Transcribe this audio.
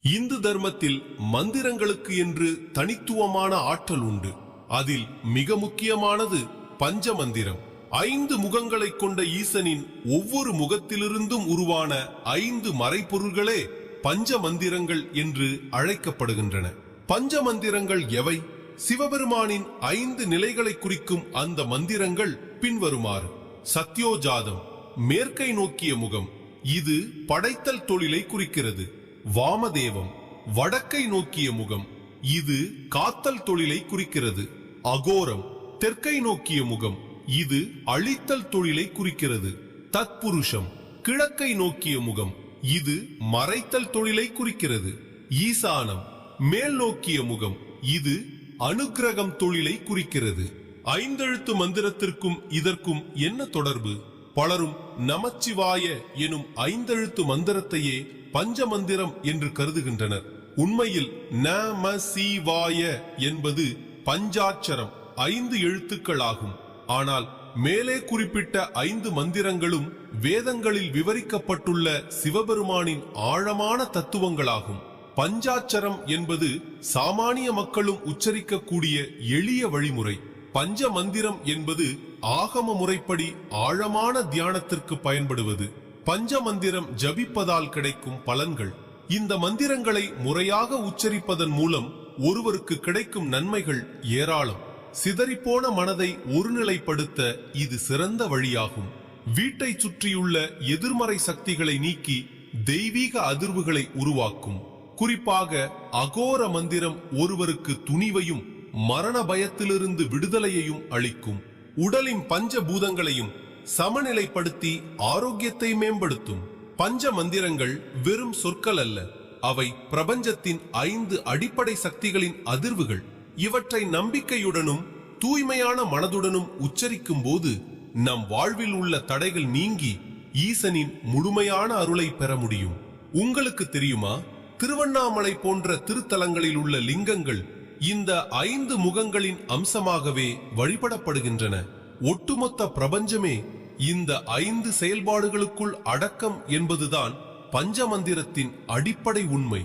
இந்து தர்மத்தில் மந்திரங்களுக்கு என்று தனித்துவமான ஆற்றல் உண்டு. அதில் மிக முக்கியமானது பஞ்ச மந்திரம். 5 முகங்களை கொண்ட ஈசனின் ஒவ்வொரு முகத்திலிருந்தும் உருவான 5 மறைப்பொருள்களே பஞ்ச மந்திரங்கள் என்று அழைக்கப்படுகின்றன. பஞ்ச மந்திரங்கள் எவை? சிவபெருமானின் 5 நிலைகளை குறிக்கும் அந்த மந்திரங்கள் பின்வருமாறு. சத்யோஜாதம், மேற்கை நோக்கிய முகம், இது படைத்தல் தொழிலை குறிக்கிறது. வாமதேவம், வடக்கை நோக்கிய முகம், இது காத்தல் தொழிலை குறிக்கிறது. அகோரம், தெற்கை நோக்கிய முகம், இது அழித்தல் தொழிலை குறிக்கிறது. தத்புருஷம், கிழக்கை நோக்கிய முகம், இது மறைத்தல் தொழிலை குறிக்கிறது. ஈசானம், மேல் நோக்கிய முகம், இது அனுக்கிரகம் தொழிலை குறிக்கிறது. 5 எழுத்து மந்திரத்திற்கும் இதற்கும் என்ன தொடர்பு? பலரும் நமச்சிவாய எனும் 5 எழுத்து மந்திரத்தையே பஞ்ச மந்திரம் என்று கருதுகின்றனர். உண்மையில் நமசிவாய என்பது பஞ்சாட்சரம், 5 எழுத்துக்கள் ஆகும். ஆனால் மேலே குறிப்பிட்ட 5 மந்திரங்களும் வேதங்களில் விவரிக்கப்பட்டுள்ள சிவபெருமானின் ஆழமான தத்துவங்களாகும். பஞ்சாட்சரம் என்பது சாமானிய மக்களும் உச்சரிக்கக்கூடிய எளிய வழிமுறை. பஞ்ச மந்திரம் என்பது ஆகம முறைப்படி ஆழமான தியானத்திற்கு பயன்படுவது. பஞ்ச மந்திரம் ஜபிப்பதால் கிடைக்கும் பலன்கள். இந்த மந்திரங்களை முறையாக உச்சரிப்பதன் மூலம் ஒருவருக்கு கிடைக்கும் நன்மைகள் ஏராளம். சிதறிப்போன மனதை ஒருநிலைப்படுத்த இது சிறந்த வழியாகும். வீட்டை சுற்றியுள்ள எதிர்மறை சக்திகளை நீக்கி தெய்வீக அதிர்வுகளை உருவாக்கும். குறிப்பாக அகோர மந்திரம் ஒருவருக்கு துணிவையும் மரண பயத்திலிருந்து விடுதலையையும் அளிக்கும். உடலின் பஞ்ச பூதங்களையும் சமநிலைப்படுத்தி ஆரோக்கியத்தை மேம்படுத்தும். பஞ்ச மந்திரங்கள் வெறும் சொற்கள் அல்ல, அவை பிரபஞ்சத்தின் 5 அடிப்படை சக்திகளின் அதிர்வுகள். இவற்றை நம்பிக்கையுடனும் தூய்மையான மனதுடனும் உச்சரிக்கும் போது நம் வாழ்வில் உள்ள தடைகள் நீங்கி ஈசனின் முழுமையான அருளை பெற முடியும். உங்களுக்கு தெரியுமா, திருவண்ணாமலை போன்ற திருத்தலங்களில் உள்ள லிங்கங்கள் இந்த 5 முகங்களின் அம்சமாகவே வழிபடப்படுகின்றன. ஒட்டுமொத்த பிரபஞ்சமே இந்த 5 செயல்பாடுகளுக்குள் அடக்கம் என்பதுதான் பஞ்சமந்திரத்தின் அடிப்படை உண்மை.